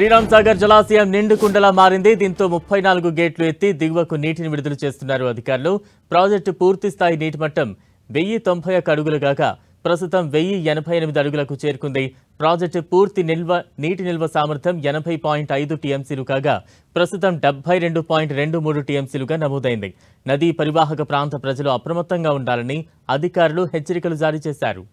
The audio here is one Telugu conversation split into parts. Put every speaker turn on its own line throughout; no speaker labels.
శ్రీరామ్ సాగర్ జలాశయం నిండు కుండలా మారింది. దీంతో 34 గేట్లు ఎత్తి దిగువకు నీటిని విడుదల చేస్తున్నారు అధికారులు. ప్రాజెక్టు పూర్తి స్థాయి నీటి మట్టం 1091 అడుగులు కాగా ప్రస్తుతం 1088 అడుగులకు చేరుకుంది. ప్రాజెక్టు పూర్తి నీటి నిల్వ సామర్థ్యం 80.5 టీఎంసీలు కాగా ప్రస్తుతం 72.23 టీఎంసీలుగా నమోదైంది. నదీ పరివాహక ప్రాంత ప్రజలు అప్రమత్తంగా ఉండాలని అధికారులు హెచ్చరికలు జారీ చేశారు.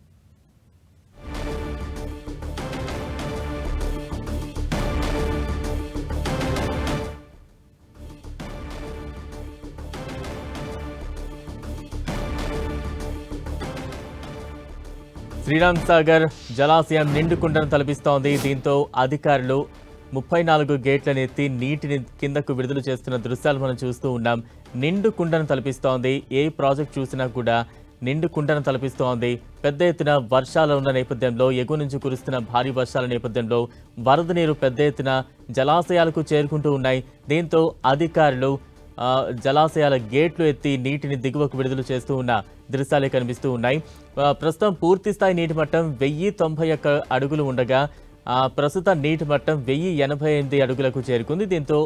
శ్రీరామ్ సాగర్ జలాశయం నిండు కుండను తలపిస్తోంది. దీంతో అధికారులు 34 గేట్లను ఎత్తి నీటిని కిందకు విడుదల చేస్తున్న దృశ్యాలు మనం చూస్తూ ఉన్నాం. నిండు కుండను తలపిస్తోంది. ఏ ప్రాజెక్ట్ చూసినా కూడా నిండు కుండను తలపిస్తోంది. పెద్ద ఎత్తున వర్షాలు ఉన్న నేపథ్యంలో, ఎగువ నుంచి కురుస్తున్న భారీ వర్షాల నేపథ్యంలో వరద నీరు పెద్ద ఎత్తున జలాశయాలకు చేరుకుంటూ ఉన్నాయి. దీంతో అధికారులు జలాశయాల గేట్లు ఎత్తి నీటిని దిగువకు విడుదల చేస్తూ ఉన్న దృశ్యాలే కనిపిస్తూ ఉన్నాయి. ప్రస్తుతం పూర్తి స్థాయి నీటి మట్టం 1091 అడుగులు ఉండగా ప్రస్తుత నీటి మట్టం 1088 అడుగులకు చేరుకుంది. దీంతో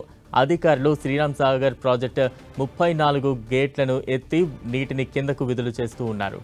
అధికారులు శ్రీరామ్ సాగర్ ప్రాజెక్టు 34 గేట్లను ఎత్తి నీటిని కిందకు విడుదల చేస్తూ ఉన్నారు.